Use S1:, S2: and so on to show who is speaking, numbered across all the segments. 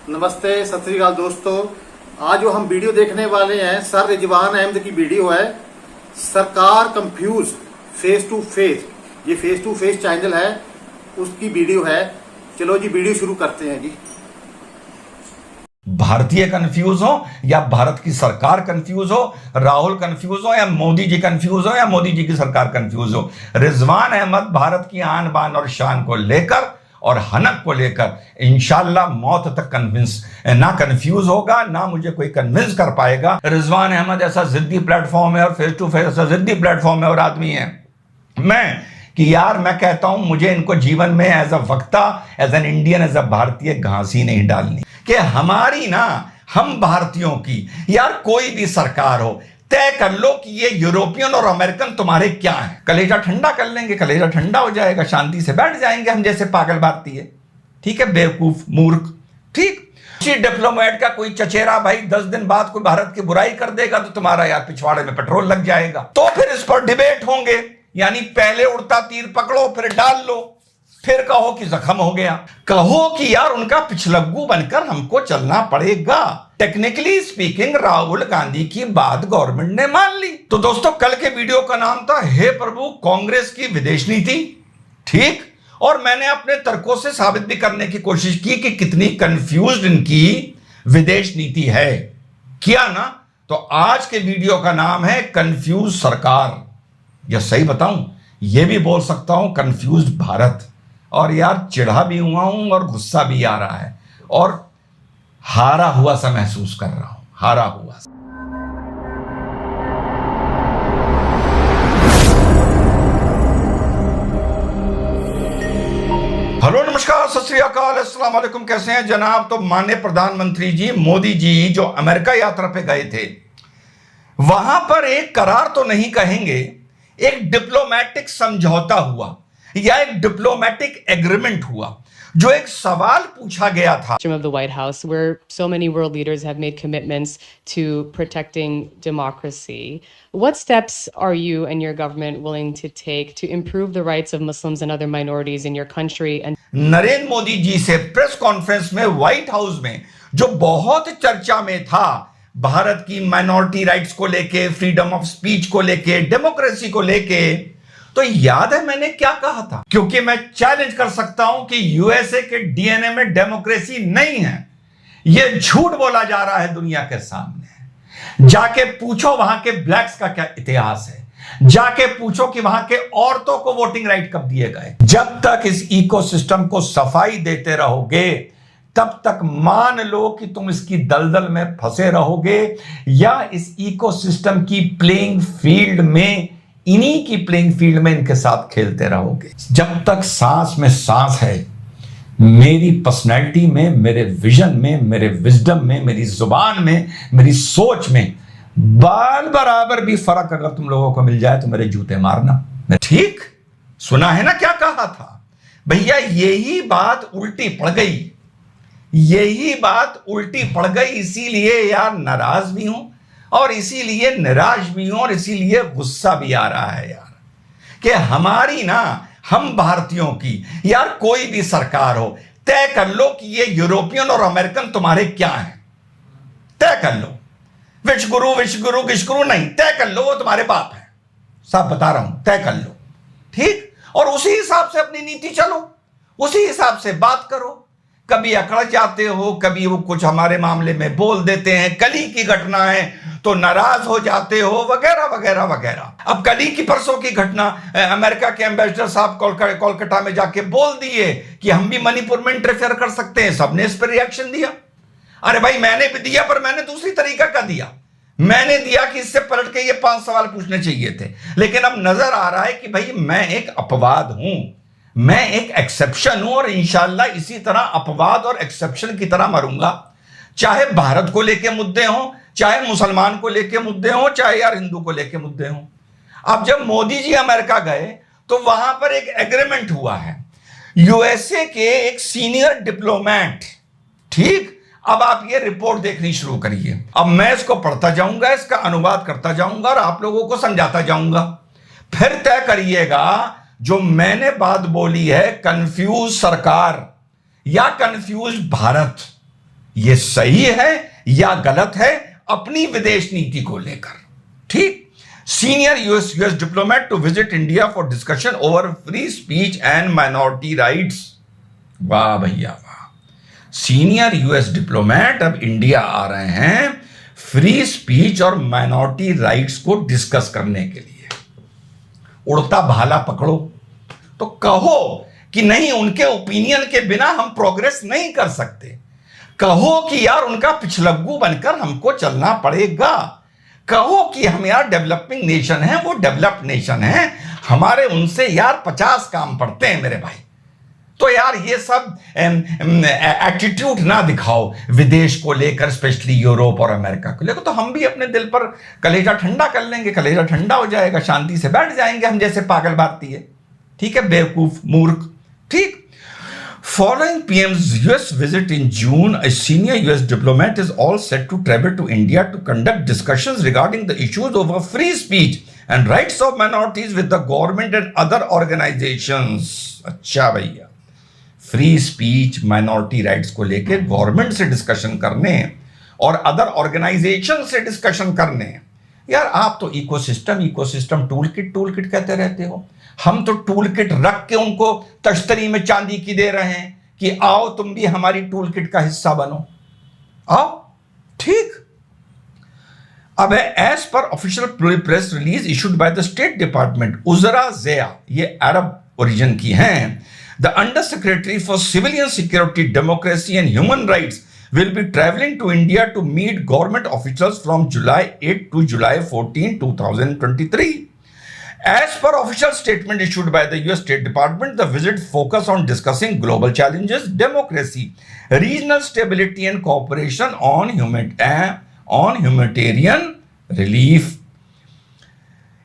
S1: नमस्ते, सत श्री अकाल दोस्तों। आज जो हम वीडियो देखने वाले हैं सर रिजवान अहमद की वीडियो है। सरकार कंफ्यूज फेस टू फेस, ये फेस टू फेस चैनल है उसकी वीडियो है। चलो जी वीडियो शुरू करते हैं जी।
S2: भारतीय कंफ्यूज हो या भारत की सरकार कंफ्यूज हो, राहुल कंफ्यूज हो या मोदी जी कंफ्यूज हो या मोदी जी की सरकार कंफ्यूज हो, रिजवान अहमद भारत की आन बान और शान को लेकर और हनक को लेकर इंशाल्लाह मौत तक कंफ्यूज होगा, ना मुझे कोई कन्विंस कर पाएगा। रिजवान अहमद ऐसा जिद्दी प्लेटफॉर्म है और फेस टू फेस ऐसा जिद्दी प्लेटफॉर्म है और आदमी है मैं कहता हूं मुझे इनको जीवन में एज अ वक्ता, as an Indian, as a भारतीय घास ही नहीं डालनी कि हमारी ना, हम भारतीयों की यार कोई भी सरकार हो, तय कर लो कि ये यूरोपियन और अमेरिकन तुम्हारे क्या है। कलेजा ठंडा कर लेंगे, कलेजा ठंडा हो जाएगा, शांति से बैठ जाएंगे हम जैसे पागल भारतीय। ठीक है, बेवकूफ मूर्ख। ठीक, किसी डिप्लोमेट का कोई चचेरा भाई 10 दिन बाद कोई भारत की बुराई कर देगा तो तुम्हारा यार पिछवाड़े में पेट्रोल लग जाएगा, तो फिर इस पर डिबेट होंगे। यानी पहले उड़ता तीर पकड़ो, फिर डाल लो, फिर कहो कि जख्म हो गया, कहो कि यार उनका पिछलग्गू बनकर हमको चलना पड़ेगा। टेक्निकली स्पीकिंग राहुल गांधी की बात गवर्नमेंट ने मान ली। तो दोस्तों कल के वीडियो का नाम था हे प्रभु कांग्रेस की विदेश नीति। ठीक, और मैंने अपने तर्कों से साबित भी करने की कोशिश की कि कितनी कंफ्यूज्ड इनकी विदेश नीति है। किया ना? तो आज के वीडियो का नाम है कंफ्यूज सरकार, या सही बताऊं यह भी बोल सकता हूं कंफ्यूज्ड भारत। और यार चिढ़ा भी हुआ हूं और गुस्सा भी आ रहा है और हारा हुआ सा महसूस कर रहा हूं, हारा हुआ सा। हेलो, नमस्कार, सत श्री अकाल, अस्सलाम वालेकुम। कैसे हैं जनाब? तो माननीय प्रधानमंत्री जी मोदी जी जो अमेरिका यात्रा पे गए थे, वहां पर एक करार तो नहीं कहेंगे, एक डिप्लोमेटिक समझौता हुआ या एक डिप्लोमेटिक एग्रीमेंट हुआ। जो एक सवाल पूछा गया था
S3: of the White House, where so many world leaders have made commitments to protecting democracy. What steps are you and your government willing to take to improve the rights of Muslims and other minorities in your country? And
S2: Narendra Modi ji से press conference में white house में जो बहुत चर्चा में था, भारत की minority rights को लेके, फ्रीडम ऑफ स्पीच को लेके, डेमोक्रेसी को लेके, तो याद है मैंने क्या कहा था? क्योंकि मैं चैलेंज कर सकता हूं कि यूएसए के डीएनए में डेमोक्रेसी नहीं है, यह झूठ बोला जा रहा है दुनिया के सामने। जाके पूछो वहां के ब्लैक्स का क्या इतिहास है, जाके पूछो कि वहां के औरतों को वोटिंग राइट कब दिए गए। जब तक इस इकोसिस्टम को सफाई देते रहोगे तब तक मान लो कि तुम इसकी दलदल में फंसे रहोगे, या इस इकोसिस्टम की प्लेइंग फील्ड में, इन्हीं की प्लेइंग फील्ड में इनके साथ खेलते रहोगे। जब तक सांस में सांस है, मेरी पर्सनैलिटी में, मेरे विजन में, मेरे विजडम में, मेरी जुबान में, मेरी सोच में बाल बराबर भी फर्क अगर तुम लोगों को मिल जाए तो मेरे जूते मारना। ठीक सुना है ना क्या कहा था भैया? यही बात उल्टी पड़ गई, यही बात उल्टी पड़ गई। इसीलिए यार नाराज भी हूं और इसीलिए निराश भी हूं और इसीलिए गुस्सा भी आ रहा है यार कि हमारी ना, हम भारतीयों की यार कोई भी सरकार हो, तय कर लो कि ये यूरोपियन और अमेरिकन तुम्हारे क्या है। तय कर लो, विश गुरु नहीं, तय कर लो वो तुम्हारे बाप है, सब बता रहा हूं, तय कर लो। ठीक, और उसी हिसाब से अपनी नीति चलो, उसी हिसाब से बात करो। कभी अकड़ जाते हो, कभी वो कुछ हमारे मामले में बोल देते हैं, कल ही की घटना है तो नाराज हो जाते हो, वगैरह वगैरह वगैरह। अब कल ही की परसों की घटना, अमेरिका के एम्बेसडर साहब कोलकाता में जाके बोल दिए कि हम भी मणिपुर में इंटरफेयर कर सकते हैं, सबने इस पर रिएक्शन दिया। अरे भाई मैंने भी दिया, पर मैंने दूसरी तरीका का दिया। मैंने दिया कि इससे पलट के ये 5 सवाल पूछने चाहिए थे, लेकिन अब नजर आ रहा है कि भाई मैं एक अपवाद हूं, मैं एक एक्सेप्शन हूं और इंशाल्लाह इसी तरह अपवाद और एक्सेप्शन की तरह मरूंगा। चाहे भारत को लेके मुद्दे हों, चाहे मुसलमान को लेके मुद्दे हों, चाहे यार हिंदू को लेके मुद्दे हों। अब जब मोदी जी अमेरिका गए तो वहां पर एक एग्रीमेंट हुआ है यूएसए के एक सीनियर डिप्लोमेट। ठीक, अब आप ये रिपोर्ट देखनी शुरू करिए। अब मैं इसको पढ़ता जाऊंगा, इसका अनुवाद करता जाऊंगा और आप लोगों को समझाता जाऊंगा। फिर तय करिएगा जो मैंने बात बोली है कंफ्यूज सरकार या कंफ्यूज भारत, ये सही है या गलत है अपनी विदेश नीति को लेकर। ठीक। Senior US diplomat to visit India for discussion over free speech and minority rights. वाह भैया वाह, सीनियर यूएस डिप्लोमेट अब इंडिया आ रहे हैं फ्री स्पीच और माइनॉरिटी राइट्स को डिस्कस करने के लिए। उड़ता भाला पकड़ो तो कहो कि नहीं, उनके ओपिनियन के बिना हम प्रोग्रेस नहीं कर सकते। कहो कि यार उनका पिछलग्गू बनकर हमको चलना पड़ेगा। कहो कि हम यार डेवलपिंग नेशन हैं, वो डेवलप्ड नेशन हैं, हमारे उनसे यार 50 काम पड़ते हैं मेरे भाई। तो यार ये सब एटीट्यूड ना दिखाओ विदेश को लेकर, स्पेशली यूरोप और अमेरिका को लेकर। तो हम भी अपने दिल पर कलेजा ठंडा कर लेंगे, कलेजा ठंडा हो जाएगा, शांति से बैठ जाएंगे हम जैसे पागल भारतीय। ठीक है, बेवकूफ मूर्ख। ठीक। Following PM's US visit in June, a senior US diplomat is all set to travel to India to conduct discussions regarding the issues over free speech and rights of minorities with the government and other organizations. अच्छा भैया, free speech, minority rights को लेके government से discussion करने और other organisation से discussion करने। यार आप तो इकोसिस्टम टूल किट कहते रहते हो। हम तो टूल किट रख के उनको तश्तरी में चांदी की दे रहे हैं कि आओ तुम भी हमारी टूल किट का हिस्सा बनो, आओ। ठीक। अब एज पर official press release issued by the state department, Uzra Zeya, ये अरब ओरिजिन की हैं, the under secretary for civilian security, democracy and human rights will be traveling to India to meet government officials from July 8 to July 14, 2023. As per official statement issued by the US State Department, the visit focus on discussing global challenges, democracy, regional stability and cooperation on humanitarian relief.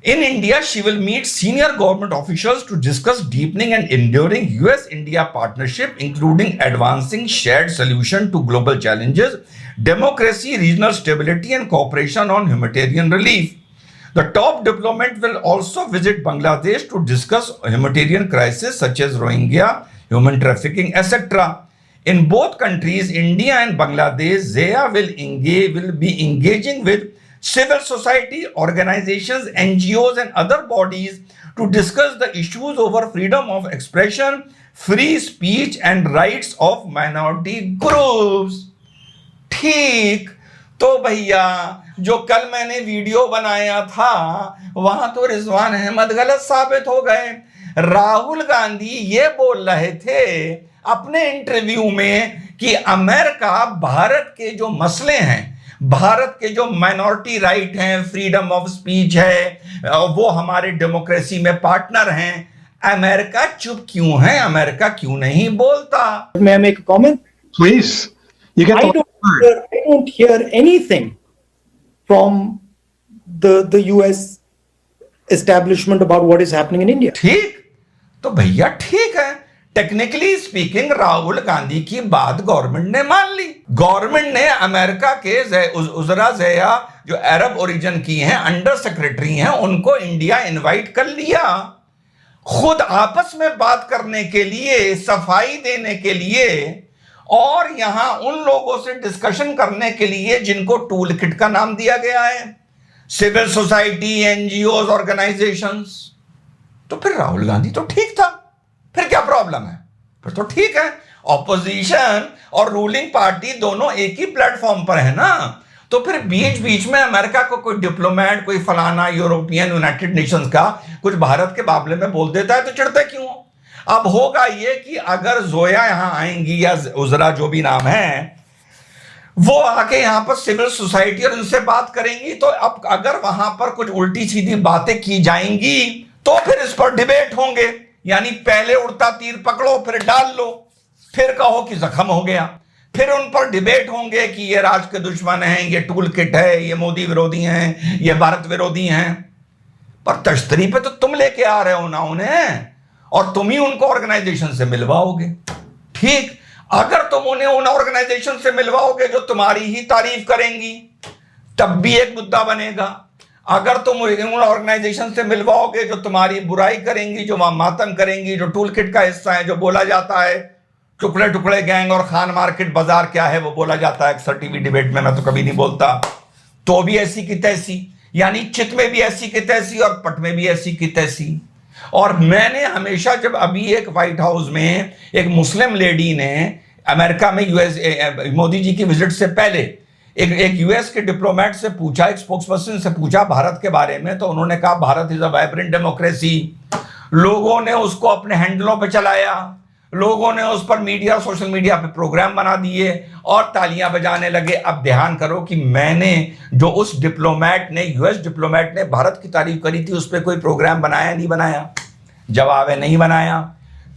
S2: In India, she will meet senior government officials to discuss deepening and enduring US-India partnership, including advancing shared solution to global challenges, democracy, regional stability, and cooperation on humanitarian relief. The top diplomat will also visit Bangladesh to discuss humanitarian crises such as Rohingya, human trafficking, etc. In both countries, India and Bangladesh, Zia will be engaging with civil society organizations, NGOs and other bodies to discuss the issues over freedom of expression, free speech and rights of minority groups. ठीक। तो भैया जो कल मैंने video बनाया था वहां तो रिजवान अहमद गलत साबित हो गए। राहुल गांधी ये बोल रहे थे अपने इंटरव्यू में कि अमेरिका भारत के जो मसले हैं, भारत के जो माइनॉरिटी राइट हैं, फ्रीडम ऑफ स्पीच है, वो हमारे डेमोक्रेसी में पार्टनर हैं। अमेरिका चुप क्यों है? अमेरिका क्यों नहीं बोलता?
S4: May I make a comment?
S5: Please. You get
S4: I don't hear anything from the US establishment about what is happening in India.
S2: ठीक। तो भैया ठीक है, टेक्निकली स्पीकिंग राहुल गांधी की बात गवर्नमेंट ने मान ली। गवर्नमेंट ने अमेरिका के उजरा ज़िया जो अरब ओरिजिन की हैं, अंडर सेक्रेटरी हैं, उनको इंडिया इनवाइट कर लिया, खुद आपस में बात करने के लिए, सफाई देने के लिए और यहां उन लोगों से डिस्कशन करने के लिए जिनको टूल किट का नाम दिया गया है, सिविल सोसाइटी, एनजीओ, ऑर्गेनाइजेशंस। तो फिर राहुल गांधी तो ठीक था, फिर क्या प्रॉब्लम है? फिर तो ठीक है। ऑपोजिशन और रूलिंग पार्टी दोनों एक ही प्लेटफॉर्म पर है ना। तो फिर बीच बीच में अमेरिका को कोई डिप्लोमेट, कोई फलाना यूरोपियन यूनाइटेड नेशंस का कुछ भारत के मामले में बोल देता है तो चिढ़ते क्यों? अब होगा ये कि अगर जोया यहां आएंगी या उजरा जो भी नाम है, वो आके यहां पर सिविल सोसाइटी और उनसे बात करेंगी, तो अब अगर वहां पर कुछ उल्टी सीधी बातें की जाएंगी तो फिर इस पर डिबेट होंगे। यानी पहले उड़ता तीर पकड़ो, फिर डाल लो, फिर कहो कि जख्म हो गया, फिर उन पर डिबेट होंगे कि ये राज के दुश्मन हैं, ये टूल किट है, ये मोदी विरोधी हैं, ये भारत विरोधी हैं। पर तश्तरी पे तो तुम लेके आ रहे हो ना उन्हें, और तुम ही उनको ऑर्गेनाइजेशन से मिलवाओगे। ठीक। अगर तुम उन्हें उन ऑर्गेनाइजेशन से मिलवाओगे जो तुम्हारी ही तारीफ करेंगी, तब भी एक मुद्दा बनेगा। अगर तुम उन ऑर्गेनाइजेशन से मिलवाओगे जो तुम्हारी बुराई करेंगी, जो मातम करेंगी, जो टूल किट का हिस्सा है, जो बोला जाता है, टुकड़े टुकड़े गैंग और खान मार्केट बाजार क्या है वो बोला जाता है अक्सर टीवी डिबेट में, मैं तो कभी नहीं बोलता। तो भी ऐसी की तैसी, यानी चित में भी ऐसी की तैसी और पट में भी ऐसी की तैसी। और मैंने हमेशा, जब अभी एक व्हाइट हाउस में एक मुस्लिम लेडी ने अमेरिका में यूएस मोदी जी की विजिट से पहले एक यूएस के डिप्लोमेट से पूछा, एक स्पोक्सपर्सन से पूछा भारत के बारे में, तो उन्होंने कहा Bharat is a vibrant democracy. लोगों ने उसको अपने हैंडलों पे चलाया, लोगों ने उस पर मीडिया, सोशल मीडिया पे प्रोग्राम बना दिए और तालियां बजाने लगे। अब ध्यान करो कि मैंने जो उस डिप्लोमेट ने, यूएस डिप्लोमेट ने भारत की तारीफ करी थी, उस पर कोई प्रोग्राम बनाया नहीं बनाया? जवाब है नहीं बनाया।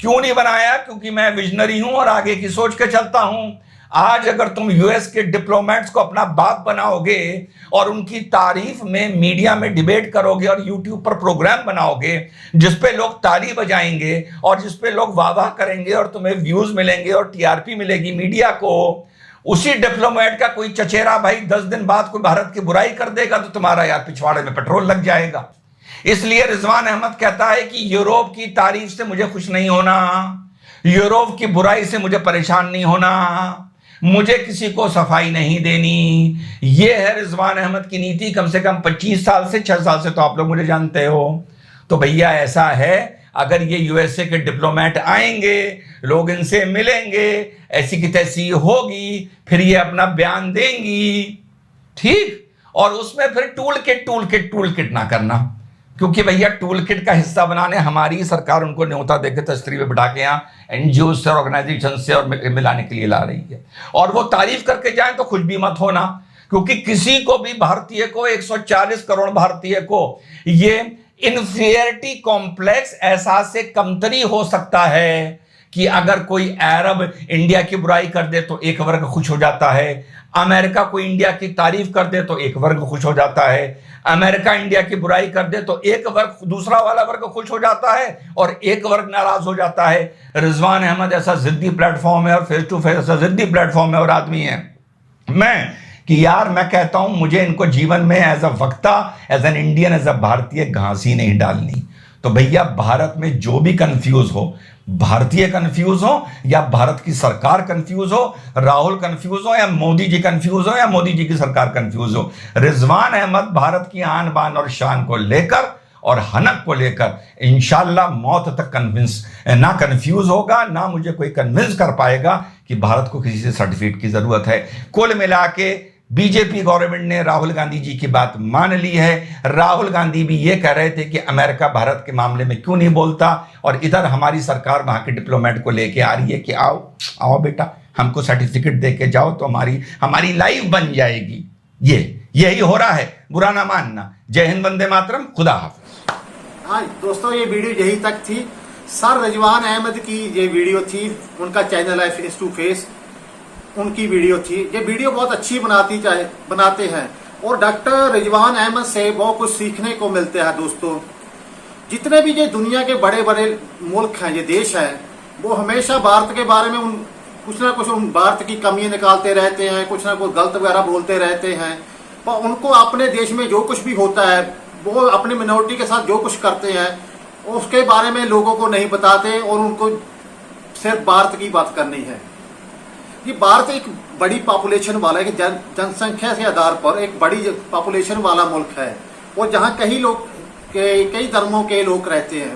S2: क्यों नहीं बनाया? क्योंकि मैं विजनरी हूं और आगे की सोच के चलता हूं। आज अगर तुम यूएस के डिप्लोमेट्स को अपना बाप बनाओगे और उनकी तारीफ में मीडिया में डिबेट करोगे और यूट्यूब पर प्रोग्राम बनाओगे जिसपे लोग ताली बजाएंगे और जिसपे लोग वाह वाह करेंगे और तुम्हें व्यूज मिलेंगे और टीआरपी मिलेगी मीडिया को, उसी डिप्लोमेट का कोई चचेरा भाई 10 दिन बाद कोई भारत की बुराई कर देगा तो तुम्हारा यार पिछवाड़े में पेट्रोल लग जाएगा। इसलिए रिजवान अहमद कहता है कि यूरोप की तारीफ से मुझे खुश नहीं होना, यूरोप की बुराई से मुझे परेशान नहीं होना, मुझे किसी को सफाई नहीं देनी। यह है रिजवान अहमद की नीति। कम से कम 25 साल से 6 साल से तो आप लोग मुझे जानते हो। तो भैया ऐसा है, अगर ये यूएसए के डिप्लोमेट आएंगे, लोग इनसे मिलेंगे, ऐसी की तैसी होगी, फिर ये अपना बयान देंगी, ठीक? और उसमें फिर टूल किट ना करना, क्योंकि भैया टूल किट का हिस्सा बनाने हमारी सरकार उनको न्योता देकर तश्तरी में बिठा के यहाँ एनजीओ से, ऑर्गेनाइजेशन से और मिलाने के लिए ला रही है। और वो तारीफ करके जाए तो खुश भी मत होना, क्योंकि किसी को भी भारतीय को, 140 करोड़ भारतीय को ये इन्फीरियरिटी कॉम्प्लेक्स, एहसास से कमतरी हो सकता है कि अगर कोई अरब इंडिया की बुराई कर दे तो एक वर्ग खुश हो जाता है, अमेरिका कोई इंडिया की तारीफ कर दे तो एक वर्ग खुश हो जाता है, अमेरिका इंडिया की बुराई कर दे तो एक वर्ग, दूसरा वाला वर्ग खुश हो जाता है और एक वर्ग नाराज हो जाता है। रिजवान अहमद ऐसा जिद्दी प्लेटफॉर्म है और फेस टू फेस ऐसा जिद्दी प्लेटफॉर्म है और आदमी है कि यार मैं कहता हूं मुझे इनको जीवन में एज अ वक्ता, as an Indian, as a भारतीय घासी नहीं डालनी। तो भैया भारत में जो भी कंफ्यूज हो, भारतीय कंफ्यूज हो या भारत की सरकार कंफ्यूज हो, राहुल कंफ्यूज हो या मोदी जी कंफ्यूज हो या मोदी जी की सरकार कंफ्यूज हो, रिजवान अहमद भारत की आन बान और शान को लेकर और हनक को लेकर इंशाल्लाह मौत तक ना कंफ्यूज होगा, ना मुझे कोई कन्विंस कर पाएगा कि भारत को किसी से सर्टिफिकेट की जरूरत है। कुल मिला के बीजेपी गवर्नमेंट ने राहुल गांधी जी की बात मान ली है। राहुल गांधी भी ये कह रहे थे कि अमेरिका भारत के मामले में क्यों नहीं बोलता, और इधर हमारी सरकार वहां के डिप्लोमेट को लेके आ रही है कि आओ आओ बेटा, हमको सर्टिफिकेट दे के जाओ तो हमारी लाइफ बन जाएगी। यही हो रहा है, बुरा ना मानना। जय हिंद, वंदे मातरम, खुदा हाफिज।
S1: हाँ दोस्तों, ये वीडियो यही तक थी। सर रिजवान अहमद की ये वीडियो थी, उनका चैनल है फेस टू फेस, उनकी वीडियो थी। ये वीडियो बहुत अच्छी बनाते हैं और डॉक्टर रिजवान अहमद से बहुत कुछ सीखने को मिलते हैं। दोस्तों, जितने भी ये दुनिया के बड़े बड़े मुल्क हैं, ये देश हैं, वो हमेशा भारत के बारे में कुछ ना कुछ भारत की कमियां निकालते रहते हैं, कुछ ना कुछ गलत वगैरह बोलते रहते हैं। पर उनको अपने देश में जो कुछ भी होता है, वो अपनी मिनोरिटी के साथ जो कुछ करते हैं उसके बारे में लोगों को नहीं बताते और उनको सिर्फ भारत की बात करनी है। ये भारत एक बड़ी पॉपुलेशन वाला है, जनसंख्या के आधार पर एक बड़ी पॉपुलेशन वाला मुल्क है और जहाँ कई धर्मों के लोग रहते हैं,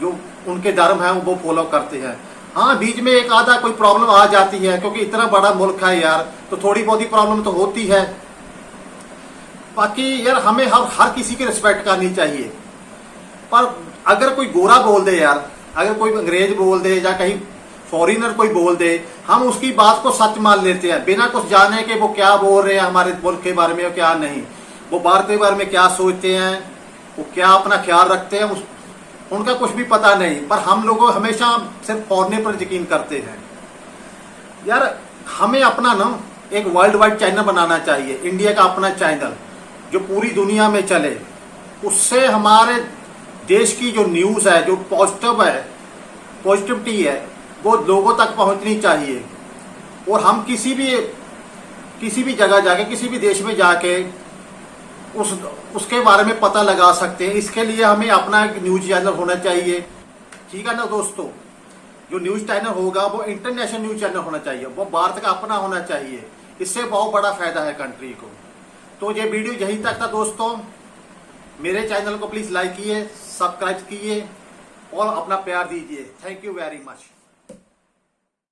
S1: जो उनके धर्म है वो फॉलो करते हैं। हाँ, बीच में एक आधा कोई प्रॉब्लम आ जाती है, क्योंकि इतना बड़ा मुल्क है यार, तो थोड़ी बहुत ही प्रॉब्लम तो होती है। बाकी यार हमें हर किसी की रिस्पेक्ट करनी चाहिए। पर अगर कोई गोरा बोल दे यार, अगर कोई अंग्रेज बोल दे या कहीं फॉरेनर कोई बोल दे, हम उसकी बात को सच मान लेते हैं बिना कुछ जाने के वो क्या बोल रहे हैं हमारे मुल्क के बारे में और क्या नहीं, वो भारत के बारे में क्या सोचते हैं, वो क्या अपना ख्याल रखते हैं, उनका कुछ भी पता नहीं। पर हम लोग हमेशा सिर्फ फॉरेनर पर यकीन करते हैं। यार हमें अपना ना एक वर्ल्ड वाइड चैनल बनाना चाहिए, इंडिया का अपना चैनल जो पूरी दुनिया में चले। उससे हमारे देश की जो न्यूज़ है, जो पॉजिटिविटी है, वो लोगों तक पहुंचनी चाहिए। और हम किसी भी जगह जाके, किसी भी देश में जाके उसके बारे में पता लगा सकते हैं। इसके लिए हमें अपना एक न्यूज़ चैनल होना चाहिए, ठीक है ना दोस्तों। जो न्यूज चैनल होगा वो इंटरनेशनल न्यूज चैनल होना चाहिए, वो भारत का अपना होना चाहिए। इससे बहुत बड़ा फायदा है कंट्री को। तो ये वीडियो यहीं तक था दोस्तों। मेरे चैनल को प्लीज लाइक कीजिए, सब्सक्राइब कीजिए और अपना प्यार दीजिए। Thank you very much.